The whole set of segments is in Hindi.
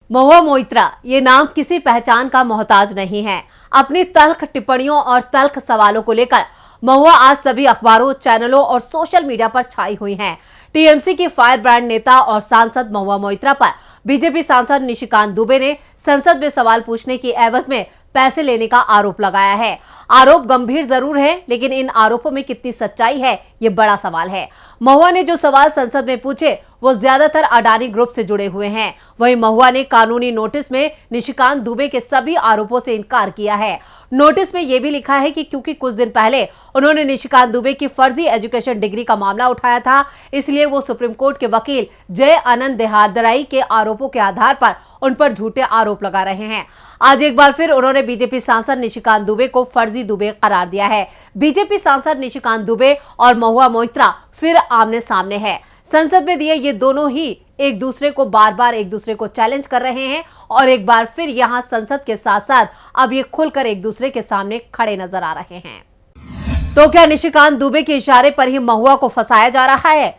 महुआ मोइत्रा ये नाम किसी पहचान का मोहताज नहीं है। अपनी तल्ख टिप्पणियों और तल्ख सवालों को लेकर महुआ आज सभी अखबारों, चैनलों और सोशल मीडिया पर छाई हुई हैं। टीएमसी की फायर ब्रांड नेता और सांसद महुआ मोइत्रा पर बीजेपी सांसद निशिकांत दुबे ने संसद में सवाल पूछने की एवज में पैसे लेने का आरोप लगाया है। आरोप गंभीर जरूर है, लेकिन इन आरोपों में कितनी सच्चाई है, ये बड़ा सवाल है। महुआ ने जो सवाल संसद में पूछे वो ज्यादातर अडानी ग्रुप से जुड़े हुए हैं। वहीं महुआ ने कानूनी नोटिस में निशिकांत दुबे के सभी आरोपों से इनकार किया है। नोटिस में यह भी लिखा है कि क्योंकि कुछ दिन पहले उन्होंने निशिकांत दुबे की फर्जी एजुकेशन डिग्री का मामला उठाया था, इसलिए वो सुप्रीम कोर्ट के वकील जय आनंद देहादराई के आरोपों के आधार पर उन पर झूठे आरोप लगा रहे हैं। आज एक बार फिर उन्होंने बीजेपी सांसद निशिकांत दुबे को फर्जी दुबे करार दिया है। बीजेपी सांसद निशिकांत दुबे और महुआ मोइत्रा फिर आमने सामने है। संसद में दिए ये दोनों ही एक दूसरे को बार बार एक दूसरे को चैलेंज कर रहे हैं और एक बार फिर यहां संसद के साथ साथ अब ये खुलकर एक दूसरे के सामने खड़े नजर आ रहे हैं। तो क्या निशिकांत दुबे के इशारे पर ही महुआ को फंसाया जा रहा है?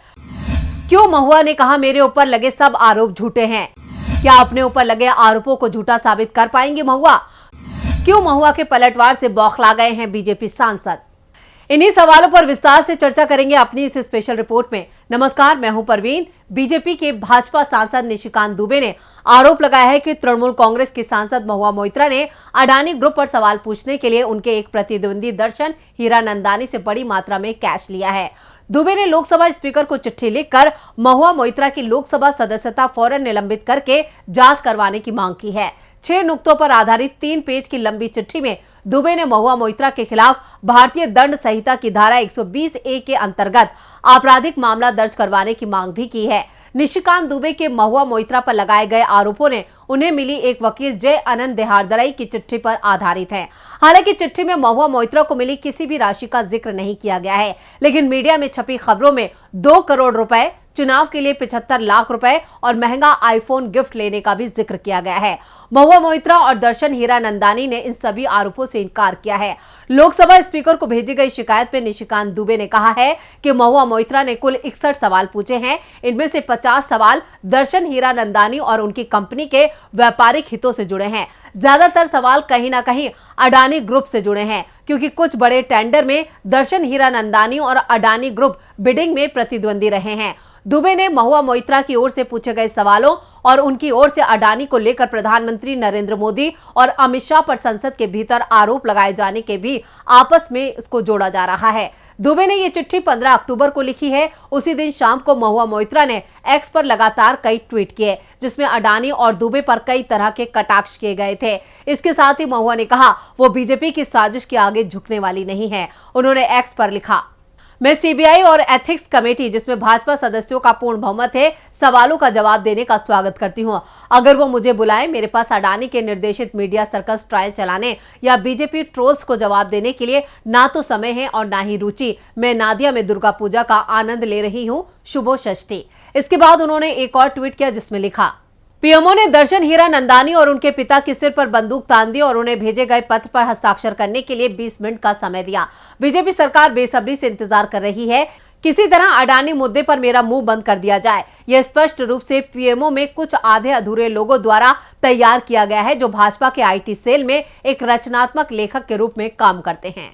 क्यों महुआ ने कहा मेरे ऊपर लगे सब आरोप झूठे हैं? क्या अपने ऊपर लगे आरोपों को झूठा साबित कर पाएंगे महुआ? क्यों महुआ के पलटवार से बौखला गए हैं बीजेपी सांसद? इन्हीं सवालों पर विस्तार से चर्चा करेंगे अपनी इस स्पेशल रिपोर्ट में। नमस्कार, मैं हूं परवीन। बीजेपी के भाजपा सांसद निशिकांत दुबे ने आरोप लगाया है कि तृणमूल कांग्रेस की सांसद महुआ मोइत्रा ने अडानी ग्रुप पर सवाल पूछने के लिए उनके एक प्रतिद्वंदी दर्शन हीरानंदानी से बड़ी मात्रा में कैश लिया है। दुबे ने लोकसभा स्पीकर को चिट्ठी लिखकर महुआ मोइत्रा की लोकसभा सदस्यता फौरन निलंबित करके जांच करवाने की मांग की है। 6 नुक्तों पर आधारित 3 पेज की लंबी चिट्ठी में दुबे ने महुआ मोइत्रा के खिलाफ भारतीय दंड संहिता की धारा 120A के अंतर्गत आपराधिक मामला दर्ज करवाने की मांग भी की है। निशिकांत दुबे के महुआ मोइत्रा पर लगाए गए आरोपों ने उन्हें मिली एक वकील जय आनंद देहादराई की चिट्ठी पर आधारित है। हालांकि चिट्ठी में महुआ मोइत्रा को मिली किसी भी राशि का जिक्र नहीं किया गया है, लेकिन मीडिया में छपी खबरों में 2 करोड़ रुपए, चुनाव के लिए 75 लाख रुपए और महंगा आईफोन गिफ्ट लेने का भी जिक्र किया गया है। महुआ मोइत्रा और दर्शन हीरानंदानी ने इन सभी आरोपों से इनकार किया है। लोकसभा स्पीकर को भेजी गई शिकायत में निशिकांत दुबे ने कहा है कि महुआ मोइत्रा ने कुल 61 सवाल पूछे हैं। इनमें से 50 सवाल दर्शन हीरानंदानी और उनकी कंपनी के व्यापारिक हितों से जुड़े हैं। ज्यादातर सवाल कहीं ना कहीं अडानी ग्रुप से जुड़े हैं, क्योंकि कुछ बड़े टेंडर में दर्शन हीरानंदानी और अडानी ग्रुप बिडिंग में प्रतिद्वंदी रहे हैं। दुबे ने महुआ मोइत्रा की ओर से पूछे गए सवालों और उनकी ओर से अडानी को लेकर प्रधानमंत्री नरेंद्र मोदी और अमित शाह पर संसद के भीतर आरोप लगाए जाने के भी आपस में इसको जोड़ा जा रहा है। दुबे ने ये चिट्ठी 15 अक्टूबर को लिखी है। उसी दिन शाम को महुआ मोइत्रा ने एक्स पर लगातार कई ट्वीट किए, जिसमें अडानी और दुबे पर कई तरह के कटाक्ष किए गए थे। इसके साथ ही महुआ ने कहा वो बीजेपी की साजिश के आगे झुकने वाली नहीं है। उन्होंने एक्स पर लिखा, मैं सीबीआई और एथिक्स कमेटी, जिसमें भाजपा सदस्यों का पूर्ण बहुमत है, सवालों का जवाब देने का स्वागत करती हूं। अगर वो मुझे बुलाएं, मेरे पास अडानी के निर्देशित मीडिया सर्कस ट्रायल चलाने या बीजेपी ट्रोल्स को जवाब देने के लिए ना तो समय है और ना ही रुचि। मैं नादिया में दुर्गा पूजा का आनंद ले रही हूँ, शुभो षष्ठी। इसके बाद उन्होंने एक और ट्वीट किया जिसमें लिखा, पीएमओ ने दर्शन हीरानंदानी और उनके पिता के सिर पर बंदूक तान दी और उन्हें भेजे गए पत्र पर हस्ताक्षर करने के लिए 20 मिनट का समय दिया। बीजेपी सरकार बेसब्री से इंतजार कर रही है किसी तरह अडानी मुद्दे पर मेरा मुंह बंद कर दिया जाए। यह स्पष्ट रूप से पीएमओ में कुछ आधे अधूरे लोगों द्वारा तैयार किया गया है, जो भाजपा के आईटी सेल में एक रचनात्मक लेखक के रूप में काम करते हैं।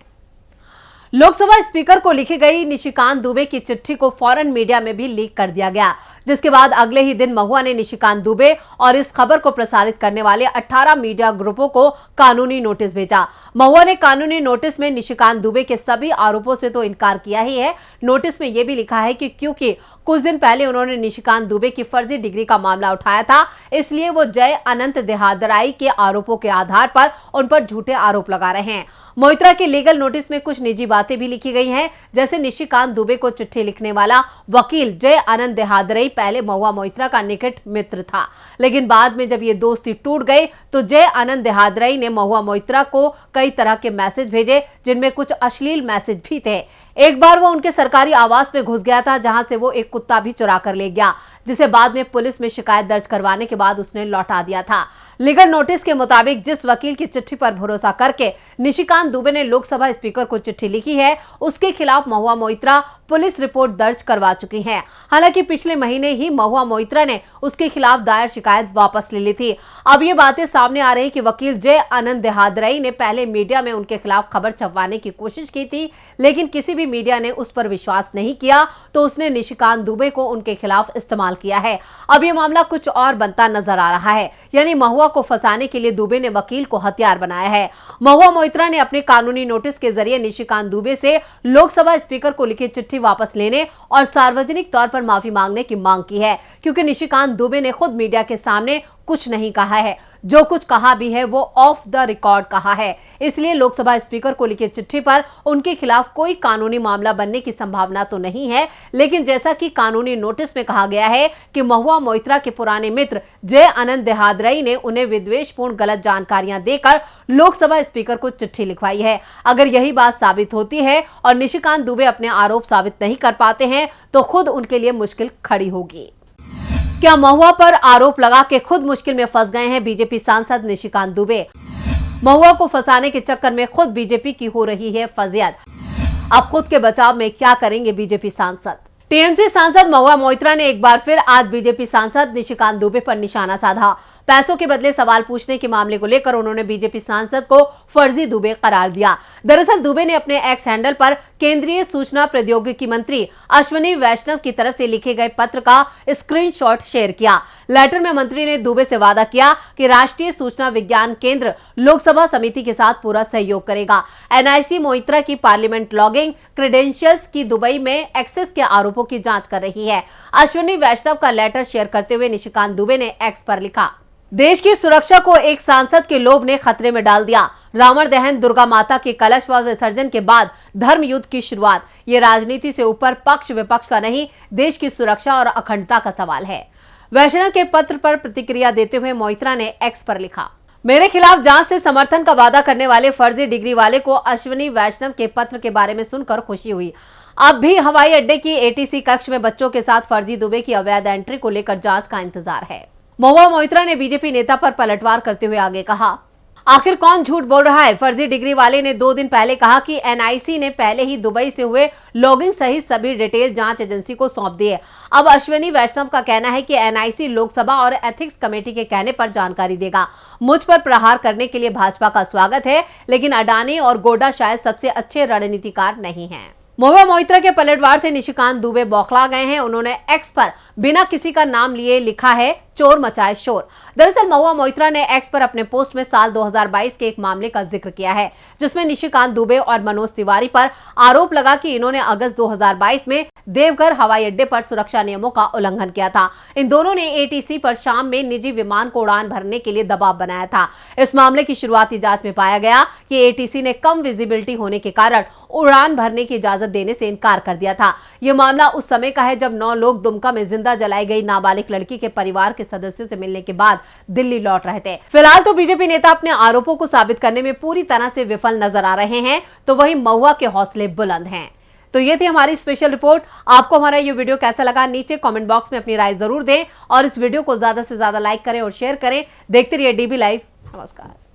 लोकसभा स्पीकर को लिखी गई निशिकांत दुबे की चिट्ठी को फौरन मीडिया में भी लीक कर दिया गया, जिसके बाद अगले ही दिन महुआ ने निशिकांत दुबे और इस खबर को प्रसारित करने वाले 18 मीडिया ग्रुपों को कानूनी नोटिस भेजा। महुआ ने कानूनी नोटिस में निशिकांत दुबे के सभी आरोपों से तो इनकार किया ही है। नोटिस में यह भी लिखा है कि क्योंकि कुछ दिन पहले उन्होंने निशिकांत दुबे की फर्जी डिग्री का मामला उठाया था, इसलिए वो जय अनंत देहादराई के आरोपों के आधार पर उन पर झूठे आरोप लगा रहे हैं। मोइत्रा के लीगल नोटिस में कुछ निजी बातें भी लिखी गई हैं, जैसे निशिकांत दुबे को चिट्ठी लिखने वाला वकील जय आनंद देहादराई पहले महुआ मोइत्रा का निकट मित्र था, लेकिन बाद में जब ये दोस्ती टूट गई तो जय आनंद देहादराई ने महुआ मोइत्रा को कई तरह के मैसेज भेजे, जिनमें कुछ अश्लील मैसेज भी थे। एक बार वो उनके सरकारी आवास में घुस गया था, जहां से वो एक कुत्ता भी चुरा कर ले गया, जिसे बाद में पुलिस में शिकायत दर्ज करवाने के बाद उसने लौटा दिया था। लीगल नोटिस के मुताबिक जिस वकील की चिट्ठी पर भरोसा करके निशिकांत दुबे ने लोकसभा स्पीकर को चिट्ठी लिखी है, उसके खिलाफ महुआ मोइत्रा पुलिस रिपोर्ट दर्ज करवा चुकी है। हालांकि पिछले महीने ही महुआ मोइत्रा ने उसके खिलाफ दायर शिकायत वापस ले ली थी। अब ये बातें सामने आ रही है कि वकील जय आनंद देहादरई ने पहले मीडिया में उनके खिलाफ खबर छपवाने की कोशिश की थी, लेकिन किसी भी मीडिया ने उस पर विश्वास नहीं किया, तो उसने निशिकांत दुबे को उनके खिलाफ इस्तेमाल किया है। अब यह मामला कुछ और बनता नजर आ रहा है, यानी महुआ को फंसाने के लिए दुबे ने वकील को हथियार बनाया है। महुआ मोइत्रा ने अपने कानूनी नोटिस के जरिए निशिकांत दुबे से लोकसभा स्पीकर को लिखी चिट्ठी वापस लेने और सार्वजनिक तौर पर माफी मांगने की मांग की है, क्योंकि निशिकांत दुबे ने खुद मीडिया के सामने कुछ नहीं कहा है। जो कुछ कहा भी है वो ऑफ द रिकॉर्ड कहा है। इसलिए लोकसभा स्पीकर को लिखी चिट्ठी पर उनके खिलाफ कोई कानूनी मामला बनने की संभावना तो नहीं है, लेकिन जैसा कि कानूनी नोटिस में कहा गया है कि महुआ मोइत्रा के पुराने मित्र जय आनंद देहादरई ने उन्हें विद्वेषपूर्ण गलत जानकारियां देकर लोकसभा स्पीकर को चिट्ठी लिखवाई है। अगर यही बात साबित होती है और निशिकांत दुबे अपने आरोप साबित नहीं कर पाते हैं, तो खुद उनके लिए मुश्किल खड़ी होगी। क्या महुआ पर आरोप लगा के खुद मुश्किल में फंस गए हैं बीजेपी सांसद निशिकांत दुबे? महुआ को फंसाने के चक्कर में खुद बीजेपी की हो रही है फजियत। अब खुद के बचाव में क्या करेंगे बीजेपी सांसद? टीएमसी सांसद महुआ मोइत्रा ने एक बार फिर आज बीजेपी सांसद निशिकांत दुबे पर निशाना साधा। पैसों के बदले सवाल पूछने के मामले को लेकर उन्होंने बीजेपी सांसद को फर्जी दुबे करार दिया। दरअसल दुबे ने अपने एक्स हैंडल पर केंद्रीय सूचना प्रौद्योगिकी मंत्री अश्विनी वैष्णव की तरफ से लिखे गए पत्र का स्क्रीनशॉट शेयर किया। लेटर में मंत्री ने दुबे से वादा किया कि राष्ट्रीय सूचना विज्ञान केंद्र लोकसभा समिति के साथ पूरा सहयोग करेगा। एनआईसी मोइत्रा की पार्लियामेंट लॉगिंग क्रेडेंशियल्स की दुबई में एक्सेस के आरोपों की जांच कर रही है। अश्विनी वैष्णव का लेटर शेयर करते हुए निशिकांत दुबे ने एक्स पर लिखा, देश की सुरक्षा को एक सांसद के लोभ ने खतरे में डाल दिया। रावण दहन, दुर्गा माता के कलश व विसर्जन के बाद धर्म युद्ध की शुरुआत। ये राजनीति से ऊपर पक्ष विपक्ष का नहीं, देश की सुरक्षा और अखंडता का सवाल है। वैष्णव के पत्र पर प्रतिक्रिया देते हुए मोइत्रा ने एक्स पर लिखा, मेरे खिलाफ जांच से समर्थन का वादा करने वाले फर्जी डिग्री वाले को अश्विनी वैष्णव के पत्र के बारे में सुनकर खुशी हुई। अब भी हवाई अड्डे की एटीसी कक्ष में बच्चों के साथ फर्जी दुबे की अवैध एंट्री को लेकर जांच का इंतजार है। महुआ मोइत्रा ने बीजेपी नेता पर पलटवार करते हुए आगे कहा, आखिर कौन झूठ बोल रहा है? फर्जी डिग्री वाले ने 2 दिन पहले कहा कि एनआईसी ने पहले ही दुबई से हुए लॉगिंग सहित सभी डिटेल जांच एजेंसी को सौंप दिए। अब अश्विनी वैष्णव का कहना है कि एनआईसी लोकसभा और एथिक्स कमेटी के कहने पर जानकारी देगा। मुझ पर प्रहार करने के लिए भाजपा का स्वागत है, लेकिन अडानी और गोडा शायद सबसे अच्छे रणनीतिकार नहीं हैं। महुआ मोइत्रा के पलटवार से निशिकांत दुबे बौखला गए हैं। उन्होंने एक्स पर बिना किसी का नाम लिए लिखा है, चोर मचाए शोर। दरअसल महुआ मोइत्रा ने एक्स पर अपने पोस्ट में साल 2022 के एक मामले का जिक्र किया है, जिसमें निशिकांत दुबे और मनोज तिवारी पर आरोप लगा कि इन्होंने अगस्त 2022 में देवघर हवाई अड्डे पर सुरक्षा नियमों का उल्लंघन किया था। इन दोनों ने एटीसी पर शाम में निजी विमान को उड़ान भरने के लिए दबाव बनाया था। इस मामले की शुरुआती जांच में पाया गया कि एटीसी ने कम विजिबिलिटी होने के कारण उड़ान भरने की इजाजत देने से इनकार कर दिया था। यह मामला उस समय का है जब 9 लोग दुमका में जिंदा जलाई गई नाबालिग लड़की के परिवार के सदस्यों से मिलने के बाद दिल्ली लौट रहे थे। फिलहाल तो बीजेपी नेता अपने आरोपों को साबित करने में पूरी तरह से विफल नजर आ रहे हैं, तो वहीं महुआ के हौसले बुलंद हैं। तो ये थी हमारी स्पेशल रिपोर्ट। आपको हमारा ये वीडियो कैसा लगा, नीचे कमेंट बॉक्स में अपनी राय जरूर दें और इस वीडियो को ज्यादा से ज्यादा लाइक करें और शेयर करें। देखते रहिए डीबी लाइव। नमस्कार।